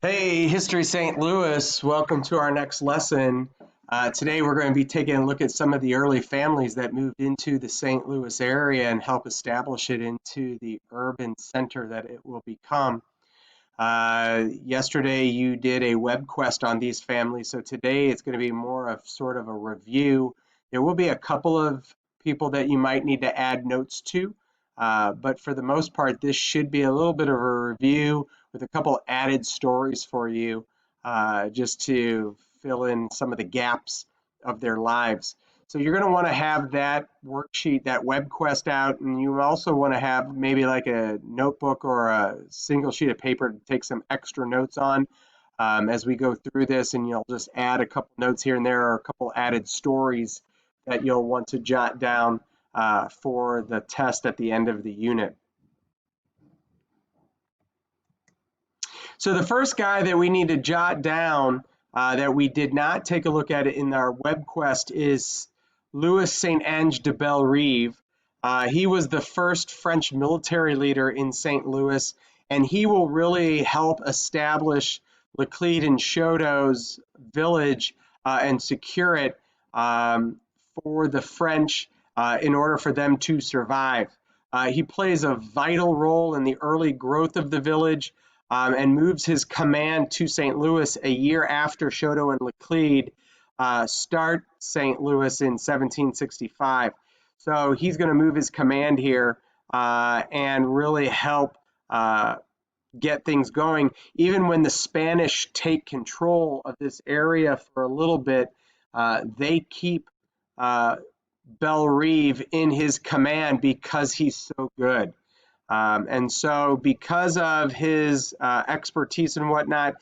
Hey, History St. Louis, welcome to our next lesson. Today we're going to be taking a look at some of the early families that moved into the St. Louis area and help establish it into the urban center that it will become. Yesterday you did a web quest on these families, so today it's going to be more of sort of a review. There will be a couple of people that you might need to add notes to, but for the most part, this should be a little bit of a review with a couple added stories for you, just to fill in some of the gaps of their lives. So you're going to want to have that worksheet, that web quest out, and you also want to have maybe like a notebook or a single sheet of paper to take some extra notes on as we go through this, and you'll just add a couple notes here and there or a couple added stories that you'll want to jot down for the test at the end of the unit. So the first guy that we need to jot down that we did not take a look at it in our web quest is Louis Saint-Ange de Bellerive. He was the first French military leader in St. Louis, and he will really help establish Laclede and Choteau's village and secure it for the French in order for them to survive. He plays a vital role in the early growth of the village and moves his command to St. Louis a year after Choteau and Laclede start St. Louis in 1765. So he's going to move his command here and really help get things going. Even when the Spanish take control of this area for a little bit, they keep Bellerive in his command because he's so good. And so because of his expertise and whatnot,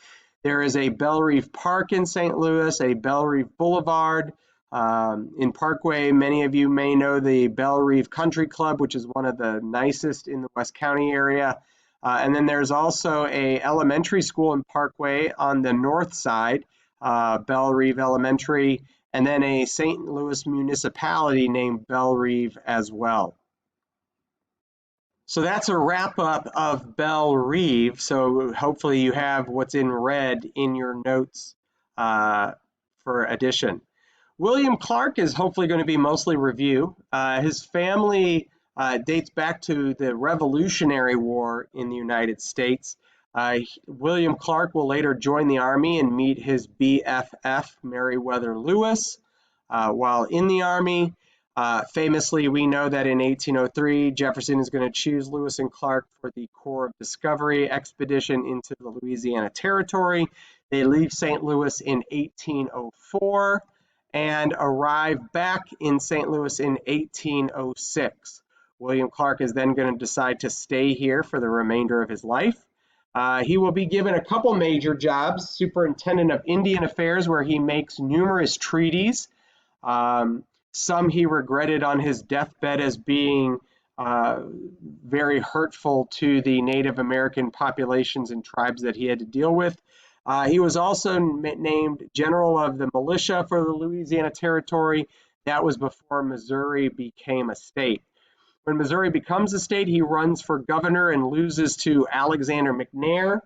there is a Bellerive Park in St. Louis, a Bellerive Boulevard. In Parkway, many of you may know the Bellerive Country Club, which is one of the nicest in the West County area. And then there's also a elementary school in Parkway on the north side, Bellerive Elementary, and then a St. Louis municipality named Bellerive as well. So that's a wrap up of Bellerive. So hopefully you have what's in red in your notes for addition. William Clark is hopefully going to be mostly review. His family dates back to the Revolutionary War in the United States. William Clark will later join the Army and meet his BFF, Meriwether Lewis, while in the Army. Famously, we know that in 1803, Jefferson is going to choose Lewis and Clark for the Corps of Discovery expedition into the Louisiana Territory. They leave St. Louis in 1804 and arrive back in St. Louis in 1806. William Clark is then going to decide to stay here for the remainder of his life. He will be given a couple major jobs: Superintendent of Indian Affairs, where he makes numerous treaties. Some he regretted on his deathbed as being very hurtful to the Native American populations and tribes that he had to deal with. He was also named General of the Militia for the Louisiana Territory. That was before Missouri became a state. When Missouri becomes a state, he runs for governor and loses to Alexander McNair.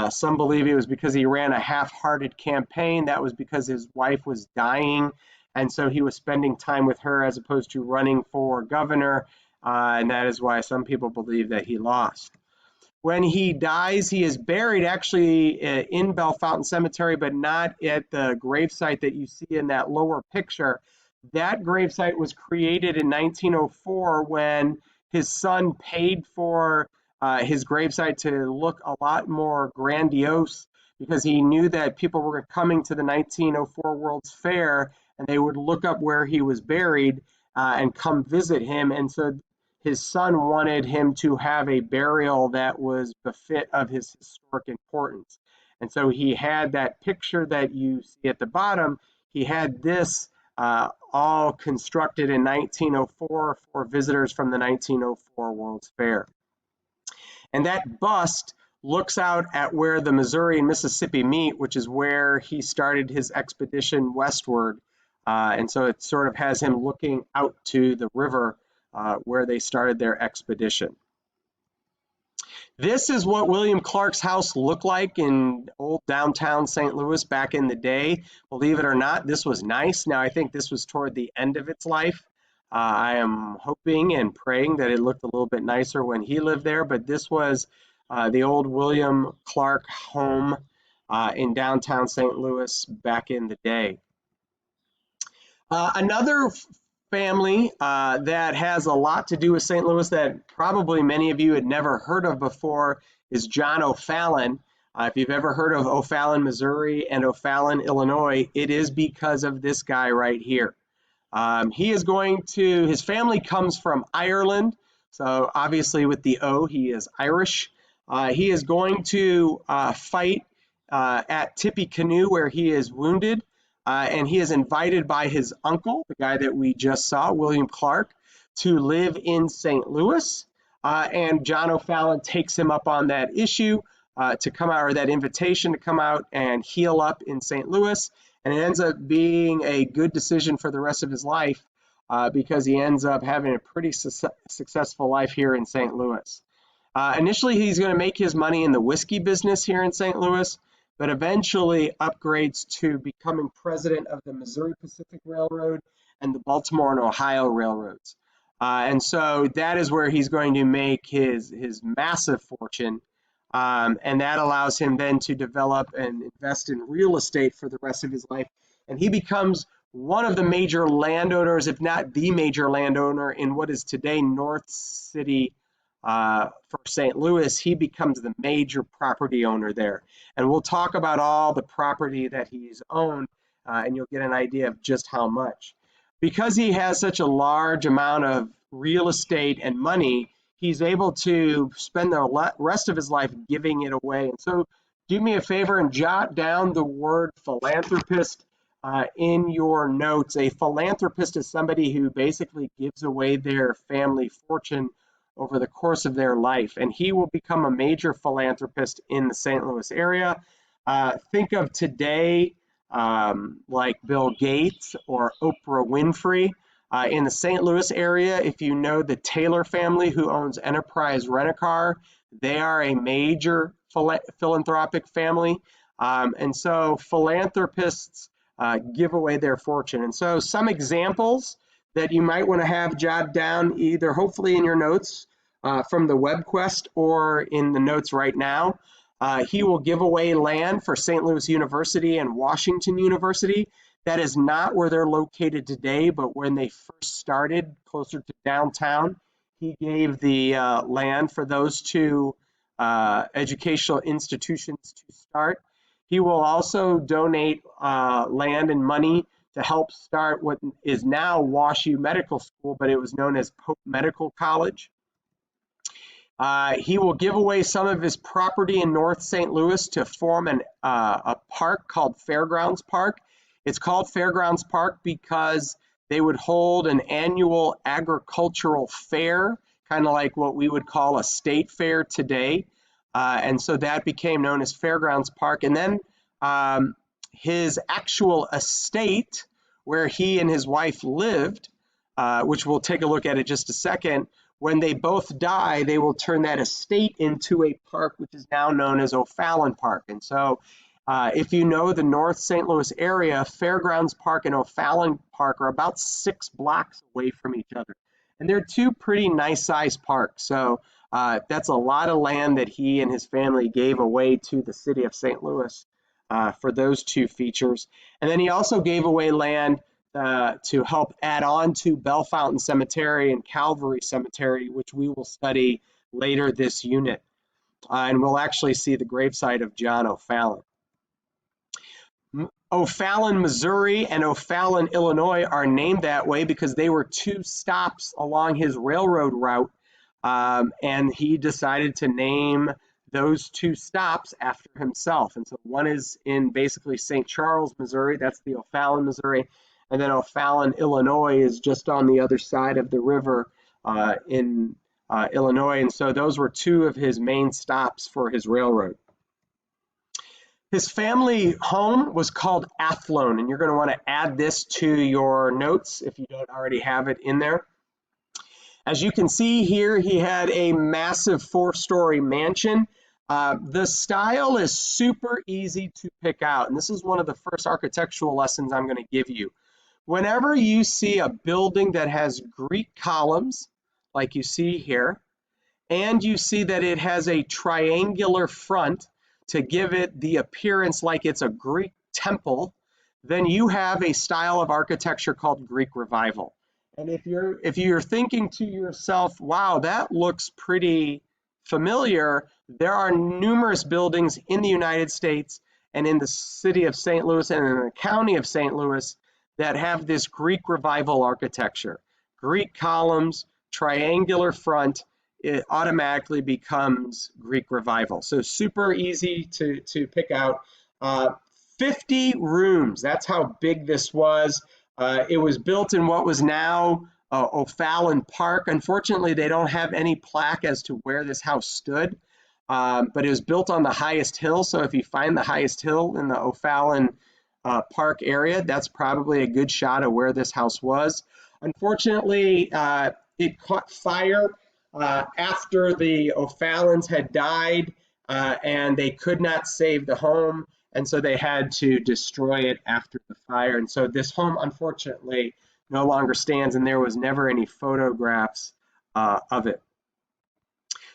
Some believe it was because he ran a half-hearted campaign. That was because his wife was dying, and so he was spending time with her as opposed to running for governor, and that is why some people believe that he lost. When he dies, he is buried actually in Bellefontaine Cemetery, but not at the gravesite that you see in that lower picture. That gravesite was created in 1904 when his son paid for his gravesite to look a lot more grandiose, because he knew that people were coming to the 1904 World's Fair and they would look up where he was buried and come visit him. And so his son wanted him to have a burial that was befit of his historic importance. And so he had that picture that you see at the bottom. He had this all constructed in 1904 for visitors from the 1904 World's Fair. And that bust looks out at where the Missouri and Mississippi meet, which is where he started his expedition westward. And so it sort of has him looking out to the river where they started their expedition. This is what William Clark's house looked like in old downtown St. Louis back in the day. Believe it or not, this was nice. Now, I think this was toward the end of its life. I am hoping and praying that it looked a little bit nicer when he lived there, but this was the old William Clark home in downtown St. Louis back in the day. Another family that has a lot to do with St. Louis that probably many of you had never heard of before is John O'Fallon. If you've ever heard of O'Fallon, Missouri and O'Fallon, Illinois, it is because of this guy right here. His family comes from Ireland, so obviously with the O, he is Irish. He is going to fight at Tippecanoe where he is wounded. And he is invited by his uncle, the guy that we just saw, William Clark, to live in St. Louis. And John O'Fallon takes him up on that issue to come out, or that invitation to come out and heal up in St. Louis. And it ends up being a good decision for the rest of his life because he ends up having a pretty successful life here in St. Louis. Initially, he's going to make his money in the whiskey business here in St. Louis, but eventually upgrades to becoming president of the Missouri Pacific Railroad and the Baltimore and Ohio Railroads. And so that is where he's going to make his massive fortune. And that allows him then to develop and invest in real estate for the rest of his life. And he becomes one of the major landowners, if not the major landowner, in what is today North City for St. Louis. He becomes the major property owner there. And we'll talk about all the property that he's owned, and you'll get an idea of just how much. Because he has such a large amount of real estate and money, he's able to spend the rest of his life giving it away. And so do me a favor and jot down the word philanthropist in your notes. A philanthropist is somebody who basically gives away their family fortune over the course of their life, and he will become a major philanthropist in the St. Louis area. Think of today like Bill Gates or Oprah Winfrey. In the St. Louis area, if you know the Taylor family who owns Enterprise Rent-A-Car, they are a major philanthropic family. And so philanthropists give away their fortune. And so some examples that you might want to have jotted down, either hopefully in your notes from the WebQuest or in the notes right now. He will give away land for St. Louis University and Washington University. That is not where they're located today, but when they first started closer to downtown, he gave the land for those two educational institutions to start. He will also donate land and money to help start what is now WashU Medical School, but it was known as Pope Medical College. He will give away some of his property in North St. Louis to form a park called Fairgrounds Park. It's called Fairgrounds Park because they would hold an annual agricultural fair, kind of like what we would call a state fair today. And so that became known as Fairgrounds Park. And then his actual estate, where he and his wife lived, which we'll take a look at in just a second, when they both die, they will turn that estate into a park, which is now known as O'Fallon Park. And so if you know the North St. Louis area, Fairgrounds Park and O'Fallon Park are about 6 blocks away from each other. And they're two pretty nice sized parks. So that's a lot of land that he and his family gave away to the city of St. Louis for those two features. And then he also gave away land to help add on to Bellefontaine Cemetery and Calvary Cemetery, which we will study later this unit. And we'll actually see the gravesite of John O'Fallon. O'Fallon, Missouri and O'Fallon, Illinois are named that way because they were 2 stops along his railroad route. And he decided to name those 2 stops after himself. And so one is in basically St. Charles, Missouri. That's the O'Fallon, Missouri. And then O'Fallon, Illinois is just on the other side of the river in Illinois. And so those were 2 of his main stops for his railroad. His family home was called Athlone, and you're going to want to add this to your notes if you don't already have it in there. As you can see here, he had a massive 4-story mansion. The style is super easy to pick out, and this is one of the first architectural lessons I'm going to give you. Whenever you see a building that has Greek columns, like you see here, and you see that it has a triangular front to give it the appearance like it's a Greek temple, then you have a style of architecture called Greek Revival. And if you're thinking to yourself, wow, that looks pretty familiar, there are numerous buildings in the United States and in the city of St. Louis and in the county of St. Louis that have this Greek Revival architecture. Greek columns, triangular front, it automatically becomes Greek Revival. So super easy to pick out. 50 rooms, that's how big this was. It was built in what was now O'Fallon Park. Unfortunately, they don't have any plaque as to where this house stood, but it was built on the highest hill. So if you find the highest hill in the O'Fallon Park area, that's probably a good shot of where this house was. Unfortunately, it caught fire after the O'Fallons had died, and they could not save the home, and so they had to destroy it after the fire. And so this home, unfortunately, no longer stands, and there was never any photographs of it.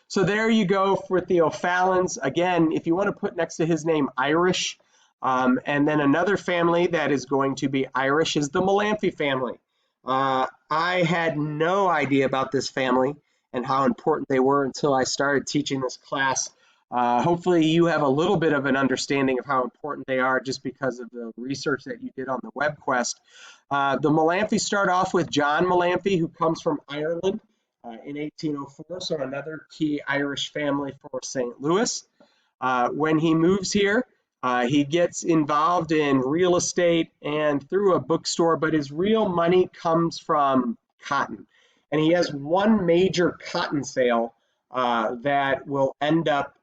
So there you go with the O'Fallons. Again, if you want to put next to his name Irish, and then another family that is going to be Irish is the Malamphy family. I had no idea about this family and how important they were until I started teaching this class. Hopefully you have a little bit of an understanding of how important they are just because of the research that you did on the WebQuest. The Malamphy start off with John Malamphy, who comes from Ireland in 1804, so another key Irish family for St. Louis. When he moves here, he gets involved in real estate and through a bookstore, but his real money comes from cotton. And he has one major cotton sale that will end up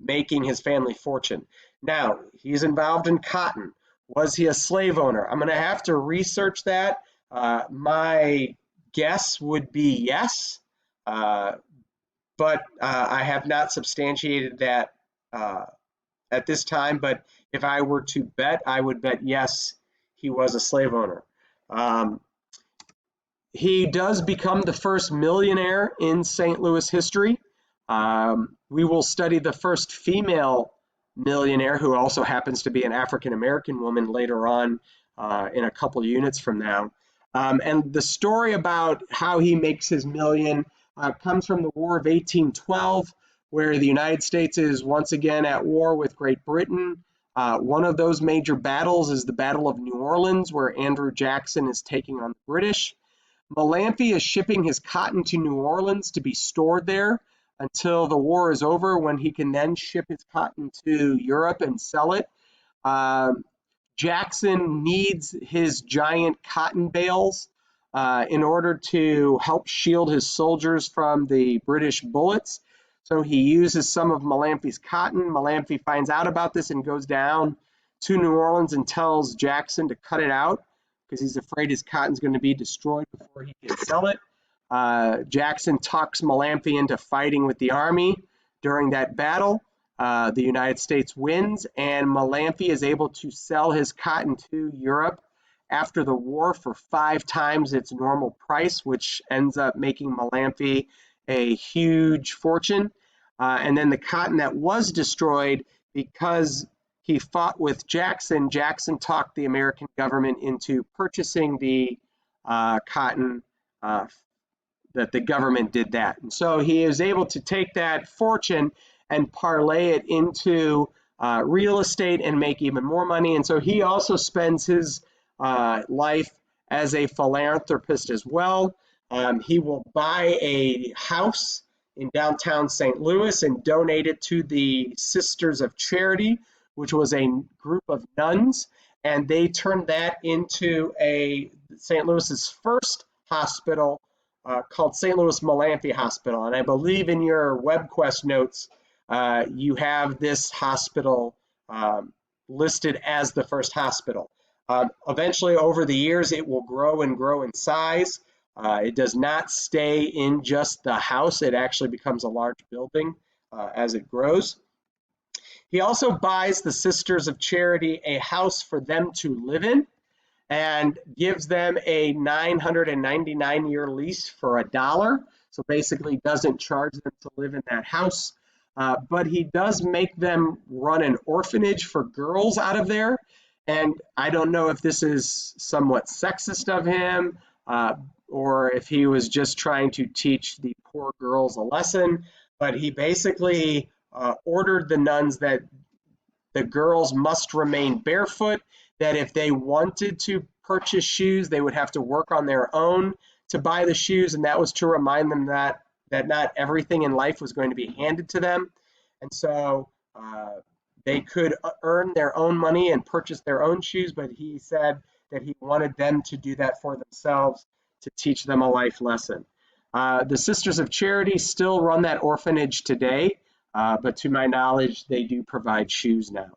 making his family fortune. Now, he's involved in cotton. Was he a slave owner? I'm going to have to research that. My guess would be yes, but I have not substantiated that at this time. But if I were to bet, I would bet yes, he was a slave owner. He does become the first millionaire in St. Louis history. We will study the first female millionaire, who also happens to be an African-American woman, later on in a couple units from now. And the story about how he makes his million comes from the War of 1812, where the United States is once again at war with Great Britain. One of those major battles is the Battle of New Orleans, where Andrew Jackson is taking on the British. Malamphy is shipping his cotton to New Orleans to be stored there until the war is over, when he can then ship his cotton to Europe and sell it. Jackson needs his giant cotton bales in order to help shield his soldiers from the British bullets. So he uses some of Malamphy's cotton. Malamphy finds out about this and goes down to New Orleans and tells Jackson to cut it out, because he's afraid his cotton's going to be destroyed before he can sell it. Jackson talks Malamphy into fighting with the army. During that battle, the United States wins, and Malamphy is able to sell his cotton to Europe after the war for 5 times its normal price, which ends up making Malamphy a huge fortune. And then the cotton that was destroyed, because he fought with Jackson, Jackson talked the American government into purchasing the cotton, that the government did that. And so he is able to take that fortune and parlay it into real estate and make even more money. And so he also spends his life as a philanthropist as well. He will buy a house in downtown St. Louis and donate it to the Sisters of Charity, which was a group of nuns, and they turned that into St. Louis's first hospital called St. Louis Malamphy Hospital. And I believe in your WebQuest notes, you have this hospital listed as the first hospital. Eventually, over the years, it will grow and grow in size. It does not stay in just the house. It actually becomes a large building as it grows. He also buys the Sisters of Charity a house for them to live in and gives them a 999-year lease for $1. So basically doesn't charge them to live in that house. But he does make them run an orphanage for girls out of there. And I don't know if this is somewhat sexist of him, or if he was just trying to teach the poor girls a lesson, but he basically ordered the nuns that the girls must remain barefoot, that if they wanted to purchase shoes, they would have to work on their own to buy the shoes, and that was to remind them that not everything in life was going to be handed to them. And so they could earn their own money and purchase their own shoes, but he said that he wanted them to do that for themselves to teach them a life lesson. The Sisters of Charity still run that orphanage today, but to my knowledge, they do provide shoes now.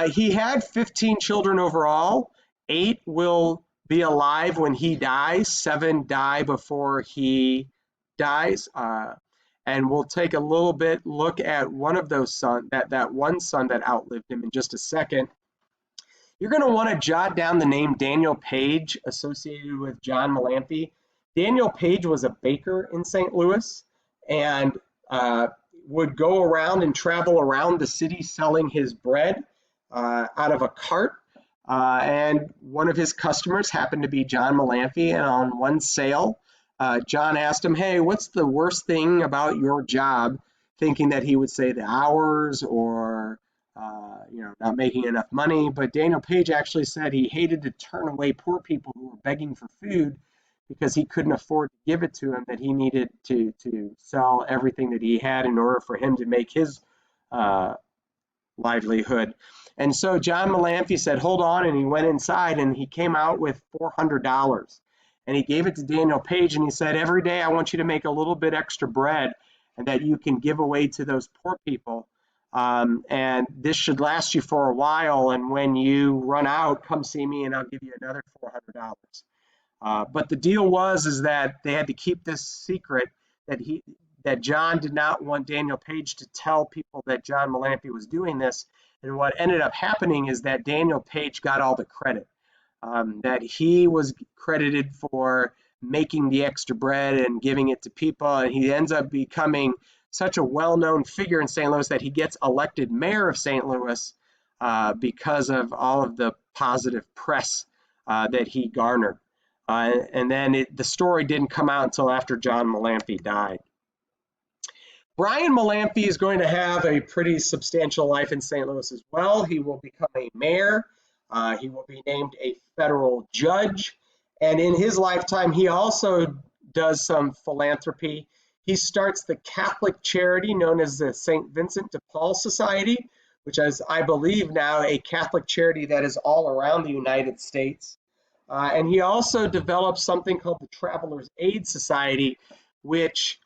He had 15 children overall. 8 will be alive when he dies. 7 die before he dies. And we'll take a little bit look at one of those sons, that one son that outlived him in just a second. You're going to want to jot down the name Daniel Page associated with John Malampy. Daniel Page was a baker in St. Louis and would go around and travel around the city selling his bread out of a cart. And one of his customers happened to be John Malampy, and on one sale, John asked him, "Hey, what's the worst thing about your job?" Thinking that he would say the hours or not making enough money. But Daniel Page actually said he hated to turn away poor people who were begging for food because he couldn't afford to give it to them, that he needed to sell everything that he had in order for him to make his livelihood. And so John Malampy said, "Hold on," and he went inside and he came out with $400. And he gave it to Daniel Page and he said, "Every day I want you to make a little bit extra bread and that you can give away to those poor people. And this should last you for a while. And when you run out, come see me and I'll give you another $400. But the deal is that they had to keep this secret, that John did not want Daniel Page to tell people that John Malampy was doing this. And what ended up happening is that Daniel Page got all the credit, that he was credited for making the extra bread and giving it to people. And he ends up becoming such a well-known figure in St. Louis that he gets elected mayor of St. Louis because of all of the positive press that he garnered. And then the story didn't come out until after John Malampy died. Brian Malampy is going to have a pretty substantial life in St. Louis as well. He will become a mayor. He will be named a federal judge. And in his lifetime, he also does some philanthropy. He starts the Catholic charity known as the St. Vincent de Paul Society, which is, I believe now, a Catholic charity that is all around the United States. And he also develops something called the Travelers Aid Society, which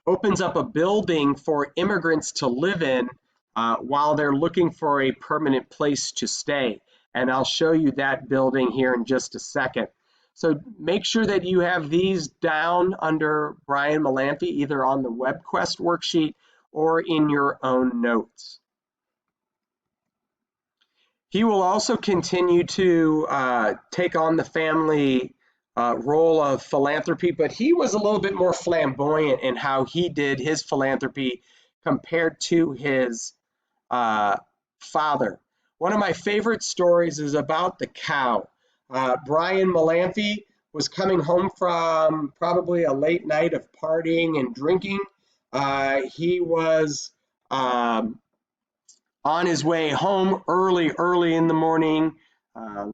opens up a building for immigrants to live in while they're looking for a permanent place to stay. And I'll show you that building here in just a second. So make sure that you have these down under Brian Malampy, either on the WebQuest worksheet or in your own notes. He will also continue to take on the family role of philanthropy, but he was a little bit more flamboyant in how he did his philanthropy compared to his father. One of my favorite stories is about the cow. Brian Malampy was coming home from probably a late night of partying and drinking. He was on his way home early in the morning,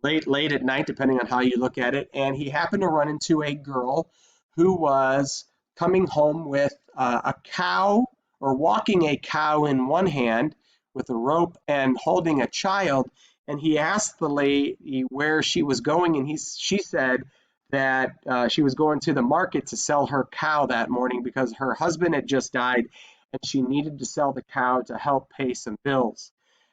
late at night, depending on how you look at it. And he happened to run into a girl who was coming home with a cow, or walking a cow in one hand with a rope and holding a child. And he asked the lady where she was going, and she said that she was going to the market to sell her cow that morning because her husband had just died and she needed to sell the cow to help pay some bills.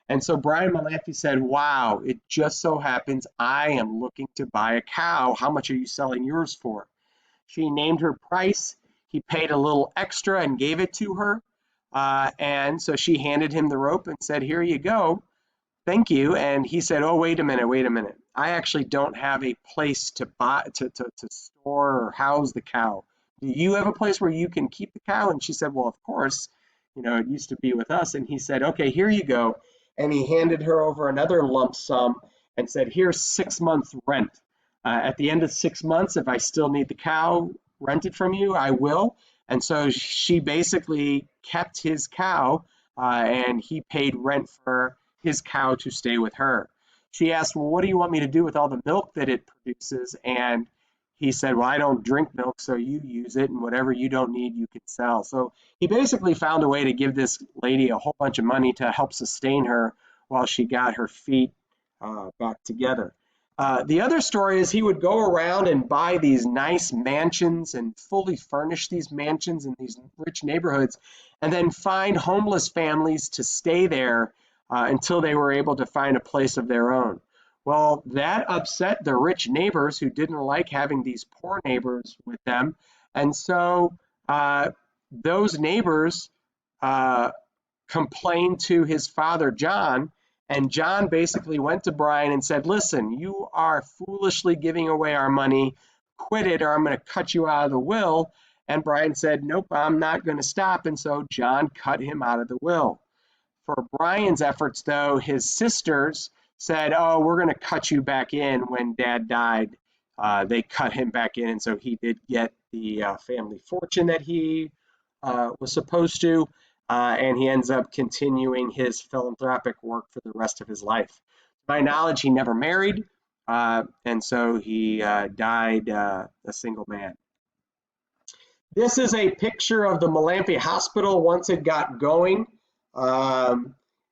And so Brian Malamphy said, wow, it just so happens I am looking to buy a cow. How much are you selling yours for? She named her price. He paid a little extra and gave it to her. And so she handed him the rope and said, here you go. Thank you. And he said, oh, wait a minute, wait a minute. I actually don't have a place to buy to store or house the cow. Do you have a place where you can keep the cow? And she said, well, of course, it used to be with us. And he said, okay, here you go. And he handed her over another lump sum and said, here's 6 months rent. At the end of 6 months, if I still need the cow rented from you, I will. And so she basically kept his cow, and he paid rent for his cow to stay with her. She asked, well, what do you want me to do with all the milk that it produces? And he said, well, I don't drink milk, so you use it, and whatever you don't need, you can sell. So he basically found a way to give this lady a whole bunch of money to help sustain her while she got her feet back together. The other story is he would go around and buy these nice mansions and fully furnish these mansions in these rich neighborhoods, and then find homeless families to stay there until they were able to find a place of their own. Well, that upset the rich neighbors who didn't like having these poor neighbors with them. And so those neighbors uh, complained to his father, John, and John basically went to Brian and said, listen, you are foolishly giving away our money. Quit it or I'm going to cut you out of the will. And Brian said, nope, I'm not going to stop. And so John cut him out of the will. For Brian's efforts, though, his sisters said, oh, we're going to cut you back in when Dad died. They cut him back in, and so he did get the family fortune that he was supposed to, and he ends up continuing his philanthropic work for the rest of his life. To my knowledge, he never married, and so he died a single man. This is a picture of the Malamphy Hospital once it got going.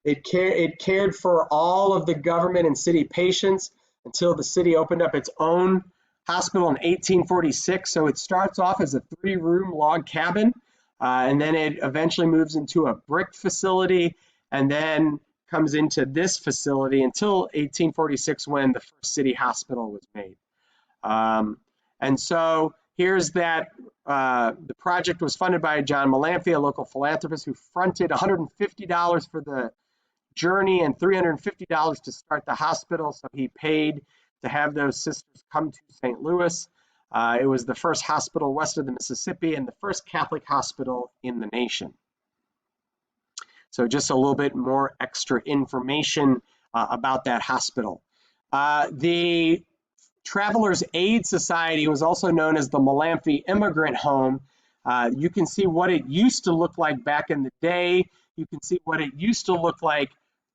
It cared for all of the government and city patients until the city opened up its own hospital in 1846. So it starts off as a 3-room log cabin, and then it eventually moves into a brick facility, and then comes into this facility until 1846 when the first city hospital was made. And so here's that. The project was funded by John Malamphy, a local philanthropist who fronted $150 for the journey and $350 to start the hospital. So he paid to have those sisters come to St. Louis. It was the first hospital west of the Mississippi and the first Catholic hospital in the nation. So just a little bit more extra information about that hospital. The Travelers Aid Society was also known as the Malamphy Immigrant Home. You can see what it used to look like back in the day. You can see what it used to look like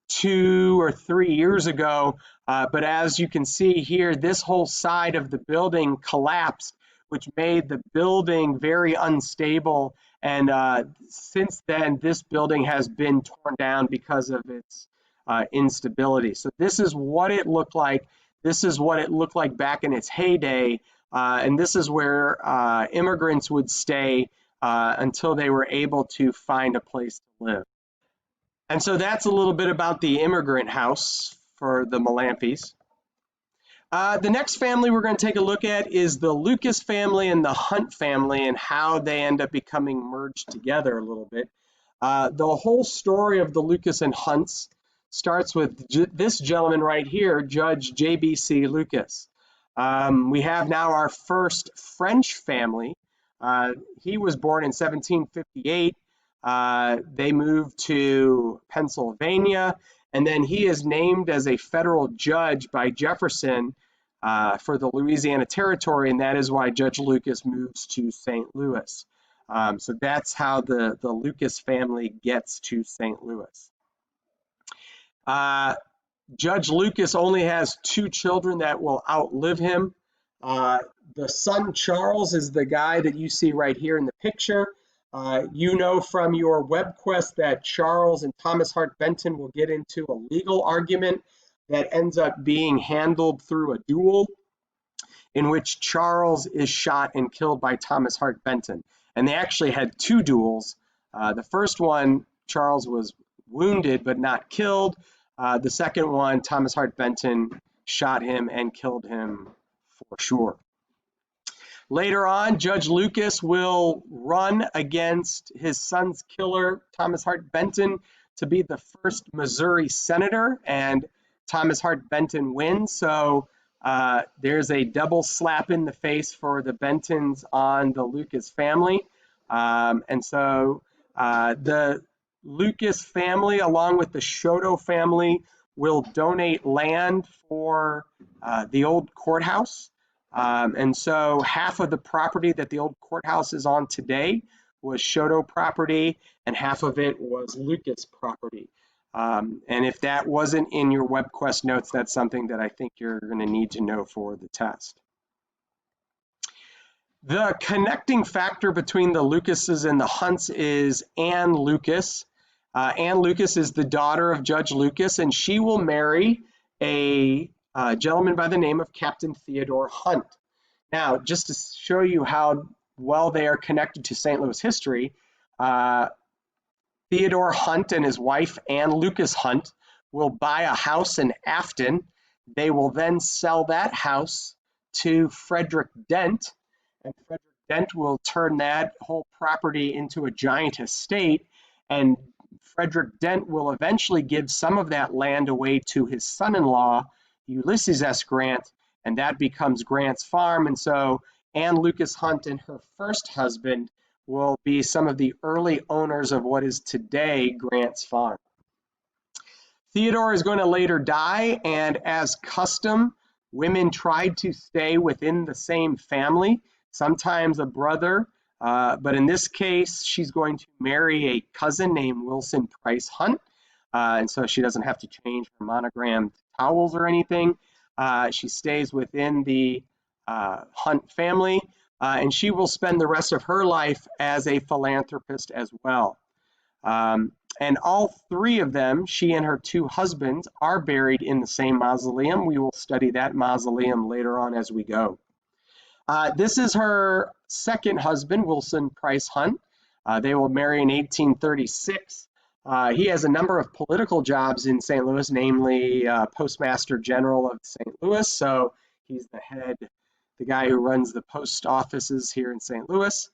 2 or 3 years ago. But as you can see here, this whole side of the building collapsed, which made the building very unstable. And since then, this building has been torn down because of its instability. So this is what it looked like. This is what it looked like back in its heyday, and this is where immigrants would stay until they were able to find a place to live. And so that's a little bit about the immigrant house for the Malamphys. The next family we're going to take a look at is the Lucas family and the Hunt family and how they end up becoming merged together a little bit. The whole story of the Lucas and Hunts starts with this gentleman right here, Judge J.B.C. Lucas. We have now our first French family. He was born in 1758. They moved to Pennsylvania, and then he is named as a federal judge by Jefferson for the Louisiana Territory, and that is why Judge Lucas moves to St. Louis. So that's how the Lucas family gets to St. Louis. Judge Lucas only has 2 children that will outlive him. The son Charles is the guy that you see right here in the picture. You know from your web quest that Charles and Thomas Hart Benton will get into a legal argument that ends up being handled through a duel in which Charles is shot and killed by Thomas Hart Benton. And they actually had 2 duels. The first one, Charles was wounded but not killed. The second one, Thomas Hart Benton shot him and killed him for sure. Later on, Judge Lucas will run against his son's killer, Thomas Hart Benton, to be the first Missouri senator, and Thomas Hart Benton wins. So there's a double slap in the face for the Bentons on the Lucas family. And so the Lucas family, along with the Shoto family, will donate land for the old courthouse. And so half of the property that the old courthouse is on today was Shoto property, and half of it was Lucas property. And if that wasn't in your WebQuest notes, that's something that I think you're going to need to know for the test. The connecting factor between the Lucases and the Hunts is Ann Lucas. Ann Lucas is the daughter of Judge Lucas, and she will marry a gentleman by the name of Captain Theodore Hunt. Now, just to show you how well they are connected to St. Louis history, Theodore Hunt and his wife, Ann Lucas Hunt, will buy a house in Afton. They will then sell that house to Frederick Dent, and Frederick Dent will turn that whole property into a giant estate, and Frederick Dent will eventually give some of that land away to his son-in-law, Ulysses S. Grant, and that becomes Grant's farm. And so Ann Lucas Hunt and her first husband will be some of the early owners of what is today Grant's farm. Theodore is going to later die, and as custom, women tried to stay within the same family, sometimes a brother, but in this case, she's going to marry a cousin named Wilson Price Hunt, and so she doesn't have to change her monogrammed towels or anything. She stays within the Hunt family, and she will spend the rest of her life as a philanthropist as well. And all three of them, she and her two husbands, are buried in the same mausoleum. We will study that mausoleum later on as we go. This is her second husband, Wilson Price Hunt. They will marry in 1836. He has a number of political jobs in St. Louis, namely Postmaster General of St. Louis. So he's the guy who runs the post offices here in St. Louis.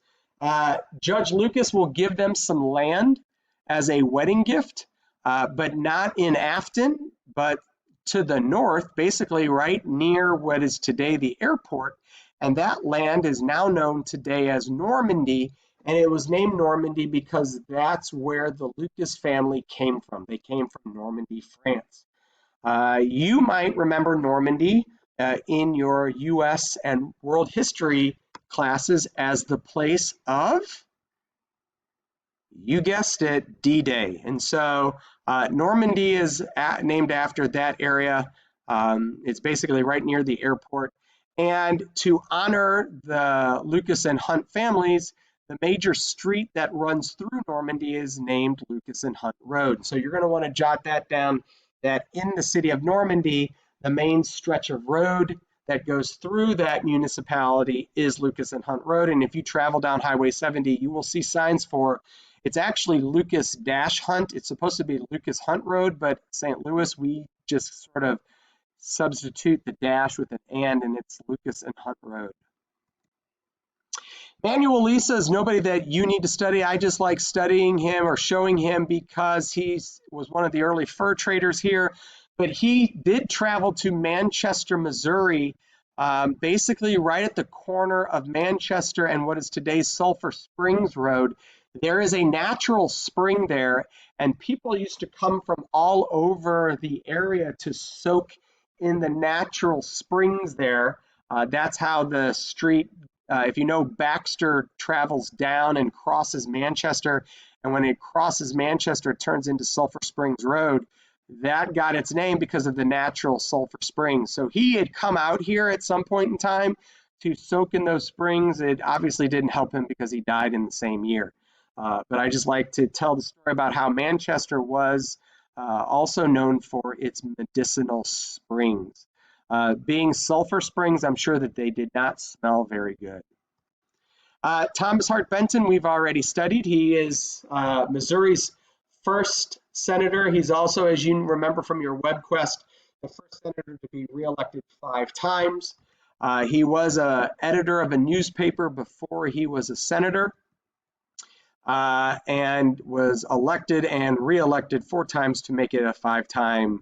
Judge Lucas will give them some land as a wedding gift, but not in Afton, but to the north, basically right near what is today the airport. And that land is now known today as Normandy, and it was named Normandy because that's where the Lucas family came from. They came from Normandy, France. You might remember Normandy in your US and world history classes as the place of, you guessed it, D-Day. And so Normandy is named after that area. It's basically right near the airport. And to honor the Lucas and Hunt families, the major street that runs through Normandy is named Lucas and Hunt Road. So you're going to want to jot that down, that in the city of Normandy, the main stretch of road that goes through that municipality is Lucas and Hunt Road. And if you travel down Highway 70, you will see signs for, it's actually Lucas-Hunt. It's supposed to be Lucas Hunt Road, but St. Louis, we just sort of substitute the dash with an and it's Lucas and Hunt Road. Manuel Lisa is nobody that you need to study. I just like studying him or showing him because he was one of the early fur traders here, but he did travel to Manchester, Missouri, basically right at the corner of Manchester and what is today's Sulphur Springs Road. There is a natural spring there, and people used to come from all over the area to soak in the natural springs there. That's how the street, if you know, Baxter travels down and crosses Manchester, and when it crosses Manchester, it turns into Sulphur Springs Road. That got its name because of the natural sulfur springs. So he had come out here at some point in time to soak in those springs. It obviously didn't help him because he died in the same year. But I just like to tell the story about how Manchester was also known for its medicinal springs. Being sulfur springs, I'm sure that they did not smell very good. Thomas Hart Benton, we've already studied. He is Missouri's first senator. He's also, as you remember from your web quest, the first senator to be reelected 5 times. He was an editor of a newspaper before he was a senator, and was elected and reelected 4 times to make it a 5-time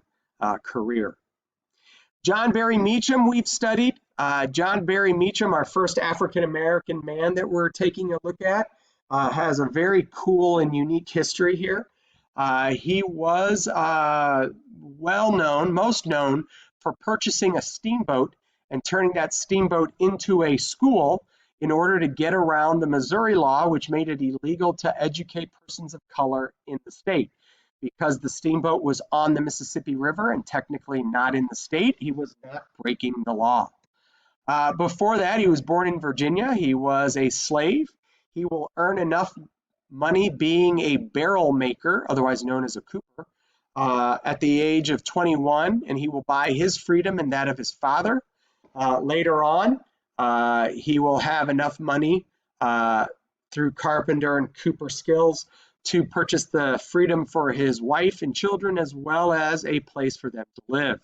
career. John Barry Meacham we've studied. John Barry Meacham, our first African-American man that we're taking a look at, has a very cool and unique history here. He was well known, most known for purchasing a steamboat and turning that steamboat into a school in order to get around the Missouri law, which made it illegal to educate persons of color in the state. Because the steamboat was on the Mississippi River and technically not in the state, he was not breaking the law. Before that, he was born in Virginia. He was a slave. He will earn enough money being a barrel maker, otherwise known as a cooper, at the age of 21, and he will buy his freedom and that of his father. Later on, he will have enough money through carpenter and cooper skills to purchase the freedom for his wife and children, as well as a place for them to live.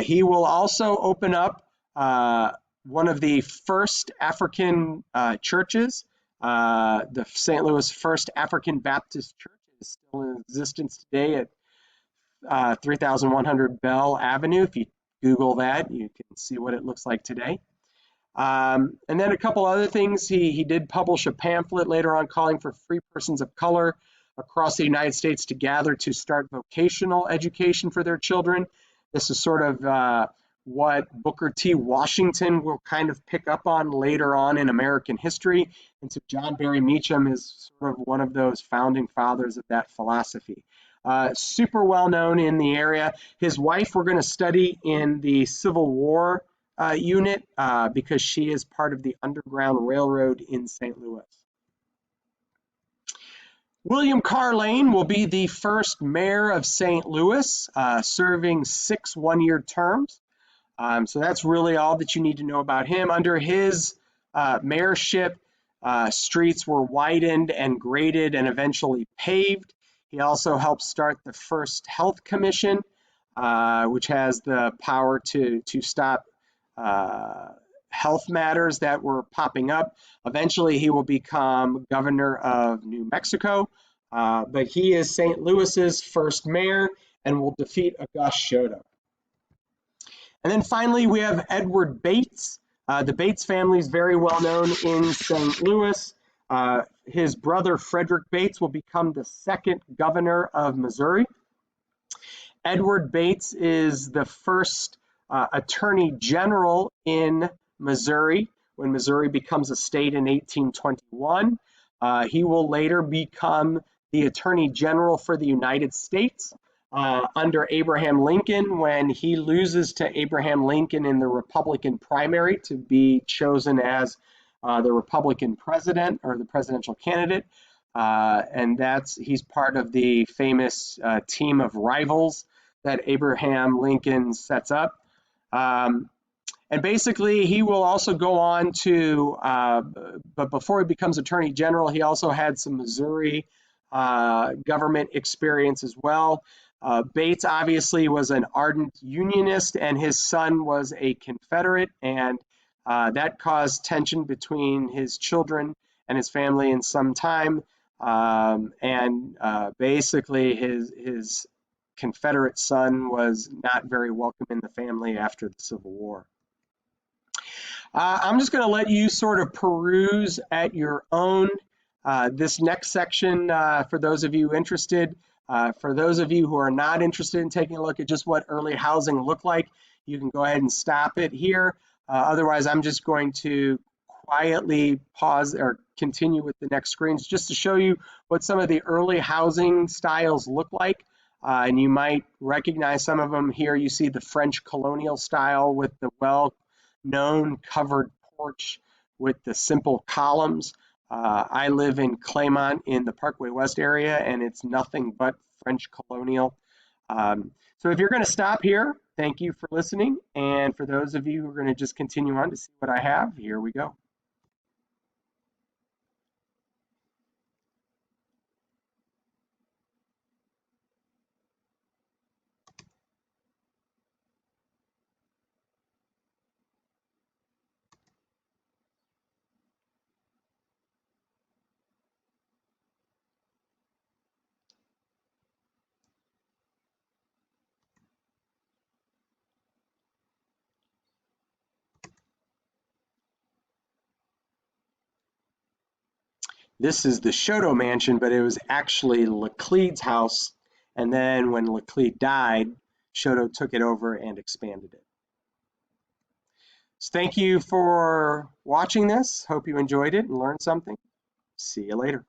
He will also open up one of the first African churches. The St. Louis First African Baptist Church is still in existence today at 3100 Bell Avenue. If you Google that, you can see what it looks like today. And then a couple other things. He did publish a pamphlet later on calling for free persons of color across the United States to gather to start vocational education for their children. This is sort of what Booker T. Washington will kind of pick up on later on in American history. And so John Barry Meacham is sort of one of those founding fathers of that philosophy. Super well known in the area. His wife we're going to study in the Civil War unit because she is part of the Underground Railroad in St. Louis. William Carr Lane will be the first mayor of St. Louis, serving 6 one-year terms. So that's really all that you need to know about him. Under his mayorship, streets were widened and graded and eventually paved. He also helped start the first health commission, which has the power to stop health matters that were popping up. Eventually, he will become governor of New Mexico, but he is St. Louis's first mayor and will defeat Auguste Chouteau. And then finally, we have Edward Bates. The Bates family is very well known in St. Louis. His brother, Frederick Bates, will become the second governor of Missouri. Edward Bates is the first attorney general in Missouri when Missouri becomes a state in 1821. He will later become the attorney general for the United States under Abraham Lincoln when he loses to Abraham Lincoln in the Republican primary to be chosen as the Republican president or the presidential candidate. And he's part of the famous team of rivals that Abraham Lincoln sets up. And basically, he will also go on to, but before he becomes Attorney General, he also had some Missouri government experience as well. Bates obviously was an ardent Unionist, and his son was a Confederate, and that caused tension between his children and his family in some time. Basically, his Confederate son was not very welcome in the family after the Civil War. I'm just going to let you sort of peruse at your own this next section for those of you interested. For those of you who are not interested in taking a look at just what early housing looked like, you can go ahead and stop it here. Otherwise, I'm just going to quietly pause or continue with the next screens just to show you what some of the early housing styles look like. And you might recognize some of them here. You see the French colonial style with the well-known covered porch with the simple columns. I live in Claymont in the Parkway West area, and it's nothing but French colonial. So if you're going to stop here, thank you for listening. And for those of you who are going to just continue on to see what I have, here we go. This is the Shoto mansion, but it was actually Laclede's house. And then when Laclede died, Shoto took it over and expanded it. So thank you for watching this. Hope you enjoyed it and learned something. See you later.